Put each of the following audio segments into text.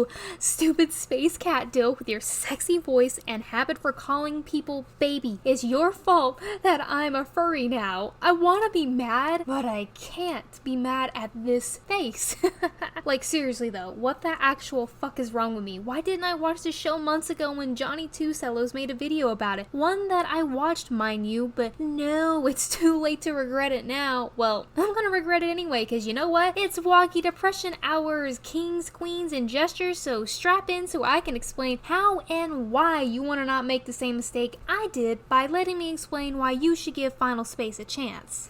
you, stupid space cat dilf with your sexy voice and habit for calling people baby. It's your fault that I'm a furry now. I want to be mad, but I can't be mad at this face. Like, seriously though, what the actual fuck is wrong with me? Why didn't I watch this show months ago when Johnny Two Cellos made a video about it? One that I watched, mind you, but no, it's too late to regret it now. Well, I'm gonna regret it anyway, cause you know what? It's Wonky Depression hours, kings, queens, and gestures, so strap in so I can explain how and why you wanna not make the same mistake I did by letting me explain why you should give Final Space a chance.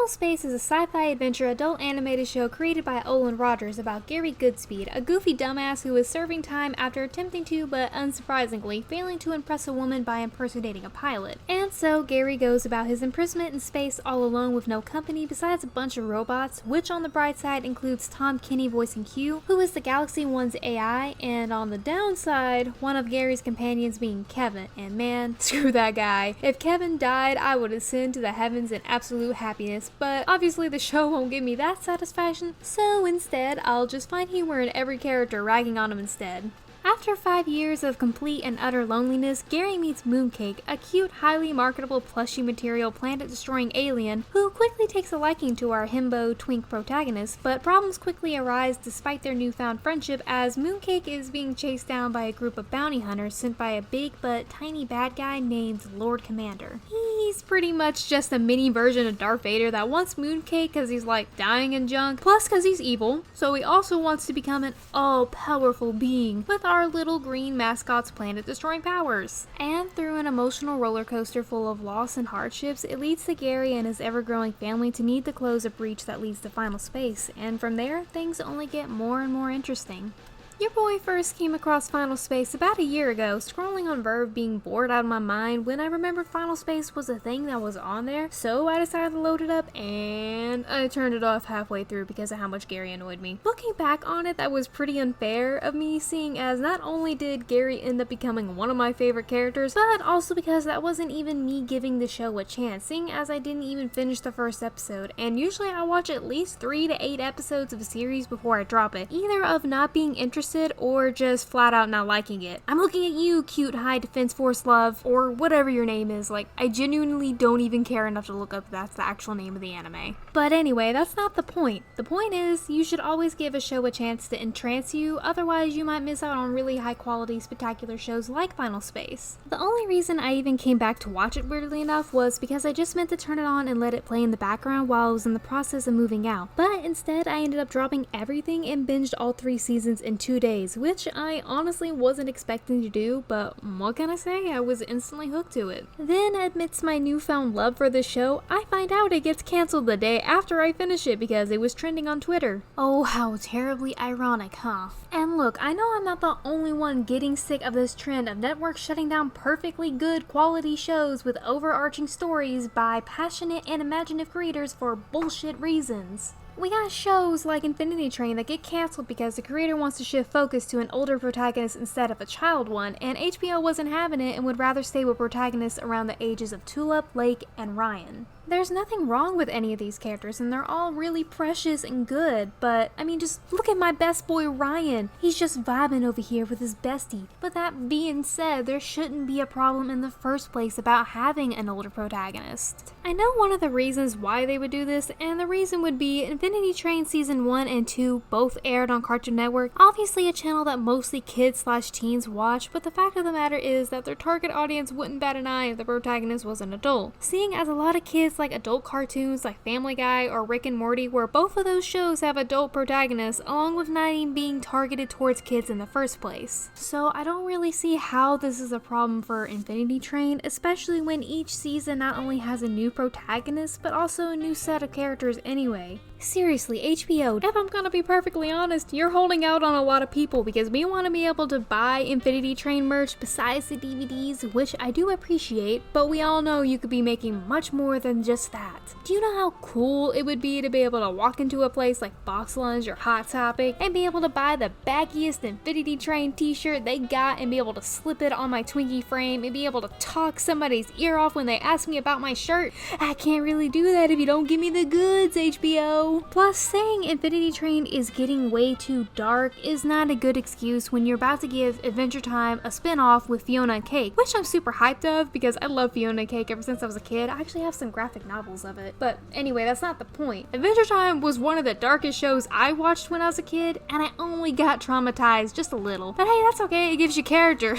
Space is a sci-fi adventure adult animated show created by Olan about Gary Goodspeed, a goofy dumbass who is serving time after attempting to, but unsurprisingly, failing to impress a woman by impersonating a pilot. And so Gary goes about his imprisonment in space all alone with no company besides a bunch of robots, which on the bright side includes Tom Kenny voicing Q, who is the Galaxy One's AI, and on the downside, one of Gary's companions being Kevin, and man, screw that guy. If Kevin died, I would ascend to the heavens in absolute happiness, but obviously the show won't give me that satisfaction, so instead I'll just find humor in every character ragging on him instead. After 5 years of complete and utter loneliness, Gary meets Mooncake, a cute, highly marketable plushie material planet-destroying alien who quickly takes a liking to our himbo twink protagonist, but problems quickly arise despite their newfound friendship as Mooncake is being chased down by a group of bounty hunters sent by a big but tiny bad guy named Lord Commander. He's pretty much just a mini version of Darth Vader that wants Mooncake because he's like dying in junk, plus because he's evil, so he also wants to become an all-powerful being with our little green mascot's planet-destroying powers. And through an emotional roller coaster full of loss and hardships, it leads to Gary and his ever-growing family to need to close a breach that leads to Final Space, and from there, things only get more and more interesting. Your boy first came across Final Space about a year ago, scrolling on Verve being bored out of my mind when I remembered Final Space was a thing that was on there, so I decided to load it up and I turned it off halfway through because of how much Gary annoyed me. Looking back on it, that was pretty unfair of me, seeing as not only did Gary end up becoming one of my favorite characters, but also because that wasn't even me giving the show a chance, seeing as I didn't even finish the first episode, and usually I watch at least 3 to 8 episodes of a series before I drop it, either of not being interested or just flat out not liking it. I'm looking at you, cute High Defense Force love, or whatever your name is. Like, I genuinely don't even care enough to look up if that's the actual name of the anime. But anyway, that's not the point. The point is, you should always give a show a chance to entrance you, otherwise you might miss out on really high quality, spectacular shows like Final Space. The only reason I even came back to watch it, weirdly enough, was because I just meant to turn it on and let it play in the background while I was in the process of moving out. But instead, I ended up dropping everything and binged all 3 seasons in 2 days, which I honestly wasn't expecting to do, but what can I say? I was instantly hooked to it. Then, amidst my newfound love for the show, I find out it gets cancelled the day after I finish it because it was trending on Twitter. Oh, how terribly ironic, huh? And look, I know I'm not the only one getting sick of this trend of networks shutting down perfectly good quality shows with overarching stories by passionate and imaginative creators for bullshit reasons. We got shows like Infinity Train that get cancelled because the creator wants to shift focus to an older protagonist instead of a child one, and HBO wasn't having it and would rather stay with protagonists around the ages of Tulip, Lake, and Ryan. There's nothing wrong with any of these characters and they're all really precious and good, but I mean, just look at my best boy Ryan. He's just vibing over here with his bestie. But that being said, there shouldn't be a problem in the first place about having an older protagonist. I know one of the reasons why they would do this, and the reason would be Infinity Train Season 1 and 2 both aired on Cartoon Network, obviously a channel that mostly kids/teens watch, but the fact of the matter is that their target audience wouldn't bat an eye if the protagonist was an adult, seeing as a lot of kids like adult cartoons like Family Guy or Rick and Morty, where both of those shows have adult protagonists along with not even being targeted towards kids in the first place. So I don't really see how this is a problem for Infinity Train, especially when each season not only has a new protagonist but also a new set of characters anyway. Seriously, HBO, if I'm gonna be perfectly honest, you're holding out on a lot of people because we want to be able to buy Infinity Train merch besides the DVDs, which I do appreciate, but we all know you could be making much more than just that. Do you know how cool it would be to be able to walk into a place like Box Lunch or Hot Topic and be able to buy the baggiest Infinity Train t-shirt they got and be able to slip it on my Twinkie frame and be able to talk somebody's ear off when they ask me about my shirt? I can't really do that if you don't give me the goods, HBO. Plus, saying Infinity Train is getting way too dark is not a good excuse when you're about to give Adventure Time a spin-off with Fiona and Cake, which I'm super hyped of because I love Fiona and Cake ever since I was a kid. I actually have some graphic novels of it. But anyway, that's not the point. Adventure Time was one of the darkest shows I watched when I was a kid, and I only got traumatized just a little. But hey, that's okay, it gives you character.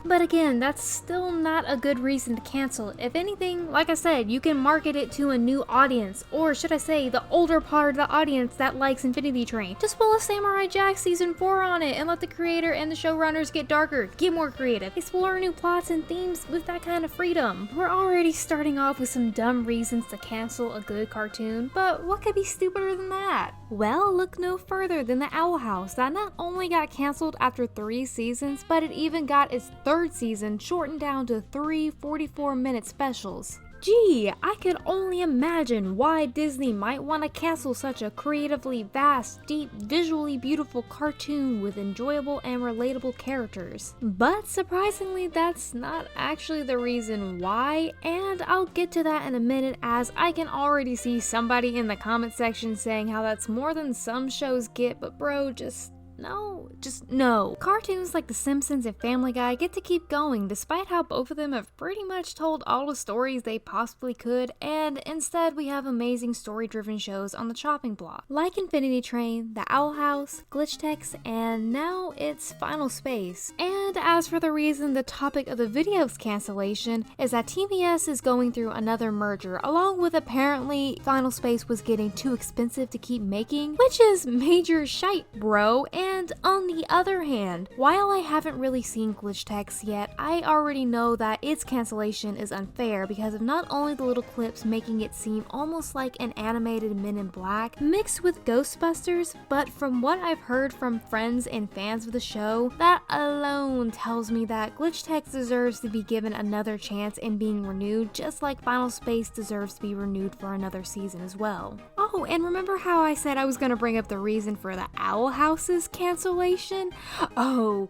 But again, that's still not a good reason to cancel it. If anything, like I said, you can market it to a new audience, or should I say, the older part of the audience that likes Infinity Train. Just pull a Samurai Jack Season 4 on it and let the creator and the showrunners get darker, get more creative, explore new plots and themes with that kind of freedom. We're already starting off with some dumb reasons to cancel a good cartoon, but what could be stupider than that? Well, look no further than the Owl House that not only got canceled after 3 seasons, but it even got its 3rd season shortened down to 3 44-minute specials. Gee, I could only imagine why Disney might want to cancel such a creatively vast, deep, visually beautiful cartoon with enjoyable and relatable characters. But surprisingly, that's not actually the reason why, and I'll get to that in a minute as I can already see somebody in the comment section saying how that's more than some shows get, but bro, just no. Cartoons like The Simpsons and Family Guy get to keep going despite how both of them have pretty much told all the stories they possibly could, and instead we have amazing story-driven shows on the chopping block, like Infinity Train, The Owl House, Glitch Text, and now it's Final Space. And as for the reason the topic of the video's cancellation is that TBS is going through another merger, along with apparently Final Space was getting too expensive to keep making, which is major shite, bro. And on the other hand, while I haven't really seen Glitch Text yet, I already know that its cancellation is unfair because of not only the little clips making it seem almost like an animated Men in Black mixed with Ghostbusters, but from what I've heard from friends and fans of the show, that alone tells me that Glitch Text deserves to be given another chance in being renewed, just like Final Space deserves to be renewed for another season as well. Oh, and remember how I said I was going to bring up the reason for the Owl House's cancellation? Oh,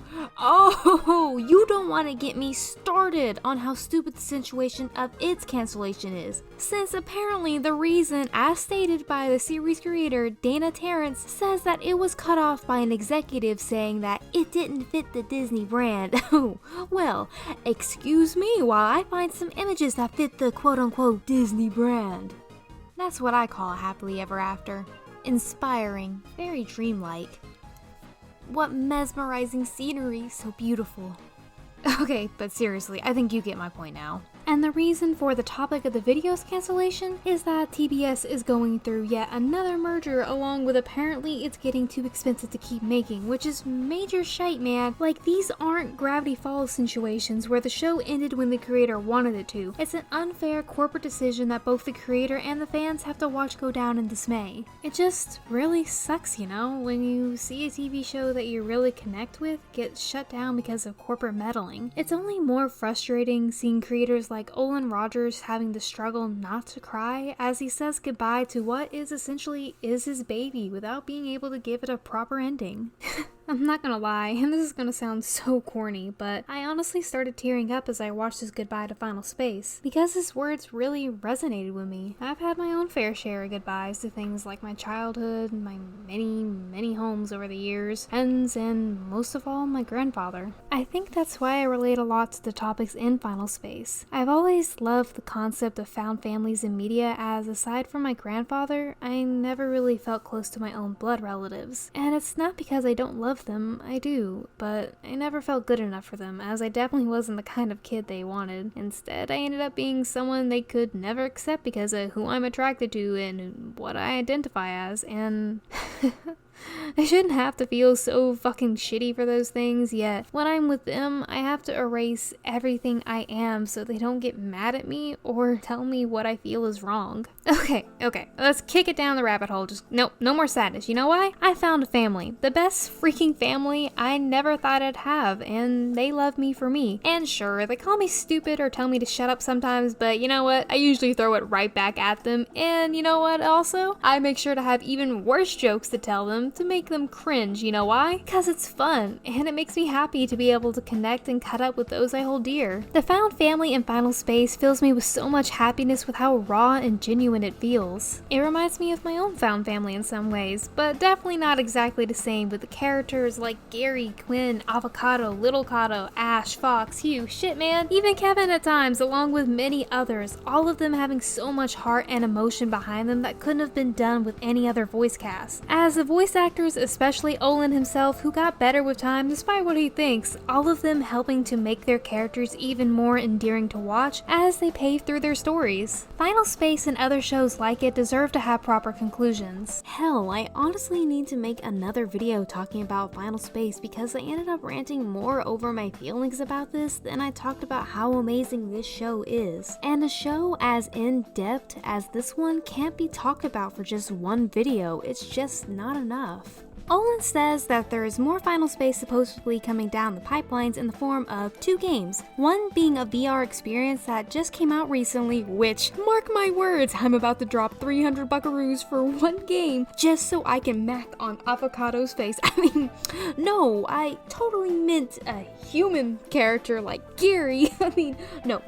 you don't want to get me started on how stupid the situation of its cancellation is, since apparently the reason, as stated by the series creator Dana Terrence, says that it was cut off by an executive saying that it didn't fit the Disney brand. Oh, well, excuse me while I find some images that fit the quote-unquote Disney brand. That's what I call a happily ever after. Inspiring, very dreamlike. What mesmerizing scenery, so beautiful. Okay, but seriously, I think you get my point now. And the reason for the topic of the video's cancellation is that TBS is going through yet another merger, along with apparently it's getting too expensive to keep making, which is major shite, man. Like, these aren't Gravity Falls situations where the show ended when the creator wanted it to. It's an unfair corporate decision that both the creator and the fans have to watch go down in dismay. It just really sucks, you know, when you see a TV show that you really connect with get shut down because of corporate meddling. It's only more frustrating seeing creators like Olan Rogers having to struggle not to cry as he says goodbye to what is essentially his baby without being able to give it a proper ending. I'm not gonna lie, and this is gonna sound so corny, but I honestly started tearing up as I watched his goodbye to Final Space, because his words really resonated with me. I've had my own fair share of goodbyes to things like my childhood, my many homes over the years, and most of all, my grandfather. I think that's why I relate a lot to the topics in Final Space. I've always loved the concept of found families in media, as aside from my grandfather, I never really felt close to my own blood relatives. And it's not because I don't love them, I do, but I never felt good enough for them, as I definitely wasn't the kind of kid they wanted. Instead, I ended up being someone they could never accept because of who I'm attracted to and what I identify as, and I shouldn't have to feel so fucking shitty for those things, yet when I'm with them, I have to erase everything I am so they don't get mad at me or tell me what I feel is wrong. Okay, let's kick it down the rabbit hole. Just no more sadness. You know why? I found a family. The best freaking family I never thought I'd have, and they love me for me. And sure, they call me stupid or tell me to shut up sometimes, but you know what? I usually throw it right back at them, and you know what also? I make sure to have even worse jokes to tell them to make them cringe. You know why? Because it's fun, and it makes me happy to be able to connect and cut up with those I hold dear. The found family in Final Space fills me with so much happiness with how raw and genuine it feels. It reminds me of my own found family in some ways, but definitely not exactly the same with the characters like Gary, Quinn, Avocado, Little Cato, Ash, Fox, Hugh, shit man, even Kevin at times, along with many others, all of them having so much heart and emotion behind them that couldn't have been done with any other voice cast. As the voice actors, especially Olan himself, who got better with time despite what he thinks, all of them helping to make their characters even more endearing to watch as they pave through their stories. Final Space and other shows like it deserve to have proper conclusions. Hell, I honestly need to make another video talking about Final Space because I ended up ranting more over my feelings about this than I talked about how amazing this show is. And a show as in-depth as this one can't be talked about for just one video. It's just not enough. Olan says that there is more Final Space supposedly coming down the pipelines in the form of 2 games. One being a VR experience that just came out recently, which, mark my words, I'm about to drop 300 buckaroos for one game just so I can math on Avocado's face. I mean, no, I totally meant a human character like Gary. I mean, no,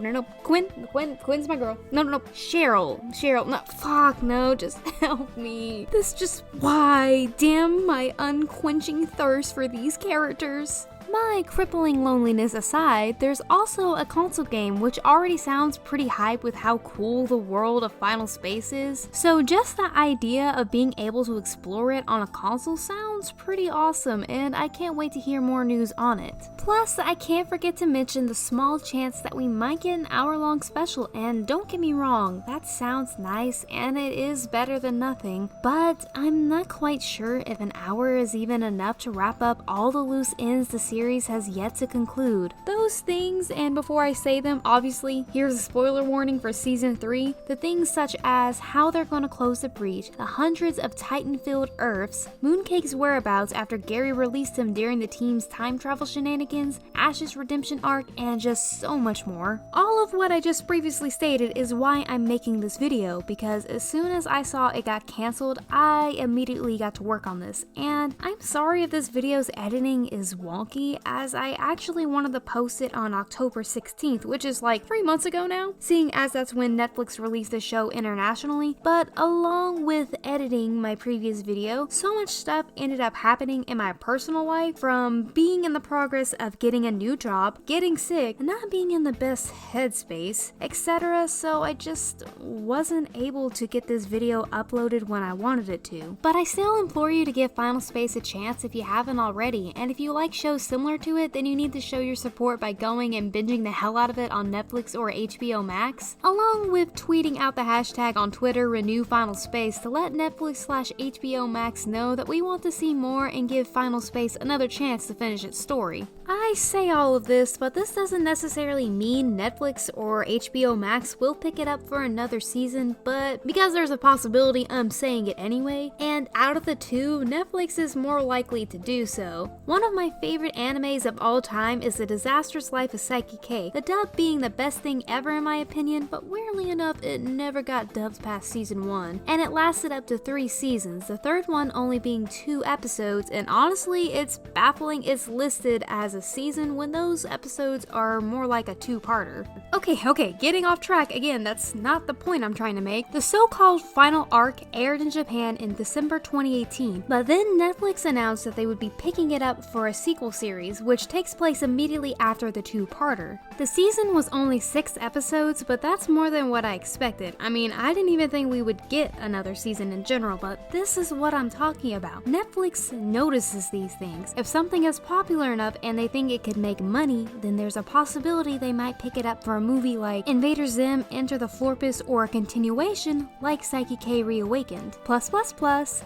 Quinn's my girl. No, Cheryl, no, fuck, no, just help me. This just, why, damn my unquenching thirst for these characters. My crippling loneliness aside, there's also a console game which already sounds pretty hype with how cool the world of Final Space is, so just the idea of being able to explore it on a console sounds pretty awesome, and I can't wait to hear more news on it. Plus, I can't forget to mention the small chance that we might get an hour-long special, and don't get me wrong, that sounds nice and it is better than nothing, but I'm not quite sure if an hour is even enough to wrap up all the loose ends the series has yet to conclude. Those things, and before I say them, obviously, here's a spoiler warning for Season 3, the things such as how they're going to close the breach, the hundreds of Titan-filled Earths, Mooncake's whereabouts after Gary released him during the team's time travel shenanigans, Ash's redemption arc, and just so much more. All of what I just previously stated is why I'm making this video, because as soon as I saw it got cancelled, I immediately got to work on this, and I'm sorry if this video's editing is wonky, as I actually wanted to post it on October 16th, which is like 3 months ago now, seeing as that's when Netflix released the show internationally, but along with editing my previous video, so much stuff ended up happening in my personal life, from being in the progress of getting a new job, getting sick, not being in the best headspace, etc, so I just wasn't able to get this video uploaded when I wanted it to. But I still implore you to give Final Space a chance if you haven't already, and if you like shows similar to it, then you need to show your support by going and binging the hell out of it on Netflix or HBO Max, along with tweeting out the hashtag on Twitter #RenewFinalSpace to let Netflix/HBO Max know that we want to see more and give Final Space another chance to finish its story. I say all of this, but this doesn't necessarily mean Netflix or HBO Max will pick it up for another season, but because there's a possibility, I'm saying it anyway, and out of the two, Netflix is more likely to do so. One of my favorite animes of all time is The Disastrous Life of Psyche K, the dub being the best thing ever in my opinion, but weirdly enough, it never got dubbed past season 1, and it lasted up to 3 seasons, the third one only being 2 episodes, and honestly, it's baffling it's listed as a season when those episodes are more like a 2-parter. Okay, getting off track again, that's not the point I'm trying to make. The so-called final arc aired in Japan in December 2018, but then Netflix announced that they would be picking it up for a sequel series, which takes place immediately after the 2-parter. The season was only 6 episodes, but that's more than what I expected. I mean, I didn't even think we would get another season in general, but this is what I'm talking about. Netflix Netflix notices these things. If something is popular enough and they think it could make money, then there's a possibility they might pick it up for a movie like Invader Zim, Enter the Florpus, or a continuation like Psyche K Reawakened. Plus,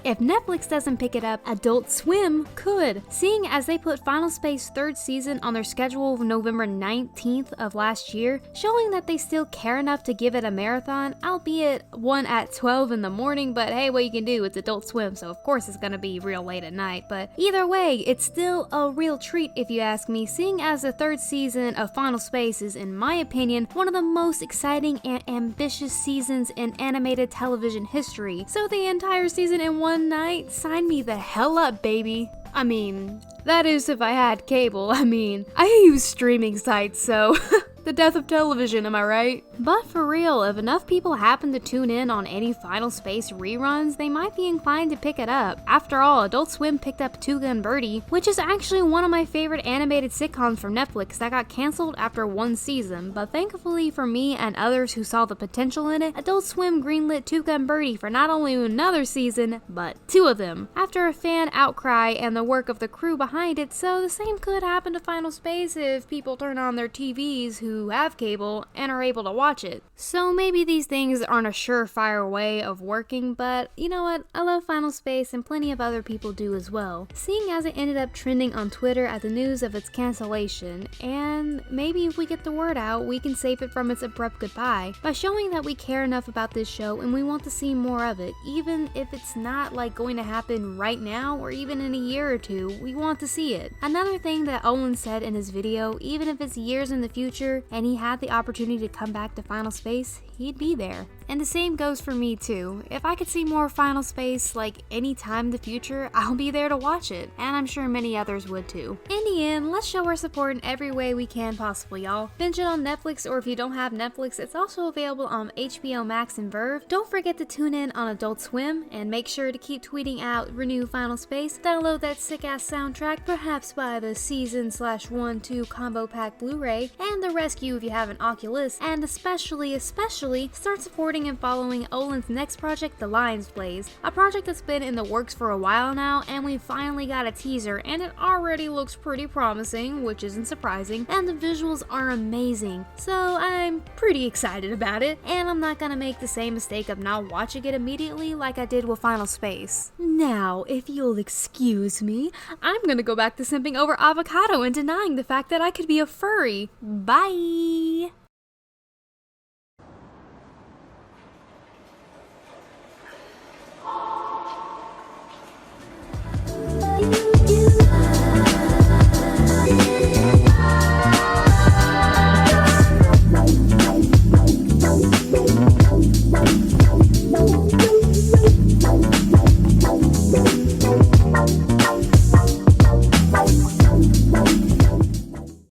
if Netflix doesn't pick it up, Adult Swim could, seeing as they put Final Space 3rd season on their schedule of November 19th of last year, showing that they still care enough to give it a marathon, albeit one at 12 in the morning, but hey, what you can do, it's Adult Swim, so of course it's gonna be real late at night. But either way, it's still a real treat if you ask me, seeing as the 3rd season of Final Space is, in my opinion, one of the most exciting and ambitious seasons in animated television history. So the entire season in one night? Sign me the hell up, baby. I mean, that is if I had cable. I mean, I use streaming sites, so the death of television, am I right? But for real, if enough people happen to tune in on any Final Space reruns, they might be inclined to pick it up. After all, Adult Swim picked up Two Gun Birdie, which is actually one of my favorite animated sitcoms from Netflix that got cancelled after one season, but thankfully for me and others who saw the potential in it, Adult Swim greenlit Two Gun Birdie for not only another season, but 2 of them, after a fan outcry and the work of the crew behind it. So the same could happen to Final Space if people turn on their TVs who have cable and are able to watch it. So maybe these things aren't a surefire way of working, but you know what? I love Final Space and plenty of other people do as well. Seeing as it ended up trending on Twitter at the news of its cancellation, and maybe if we get the word out, we can save it from its abrupt goodbye by showing that we care enough about this show and we want to see more of it, even if it's not like going to happen right now or even in a year or 2, we want to see it. Another thing that Olan said in his video, even if it's years in the future and he had the opportunity to come back to Final Space, he'd be there. And the same goes for me too. If I could see more Final Space like any time in the future, I'll be there to watch it, and I'm sure many others would too. In the end, let's show our support in every way we can possible, y'all. Binge it on Netflix, or if you don't have Netflix, it's also available on HBO Max and Verve. Don't forget to tune in on Adult Swim, and make sure to keep tweeting out Renew Final Space. Download that sick-ass soundtrack, perhaps buy the Season/1/2 Combo Pack Blu-ray, and the Rescue if you have an Oculus, and especially start supporting and following Olan's next project, The Lion's Blaze, a project that's been in the works for a while now, and we finally got a teaser, and it already looks pretty promising, which isn't surprising, and the visuals are amazing, so I'm pretty excited about it, and I'm not gonna make the same mistake of not watching it immediately like I did with Final Space. Now, if you'll excuse me, I'm gonna go back to simping over avocado and denying the fact that I could be a furry. Bye!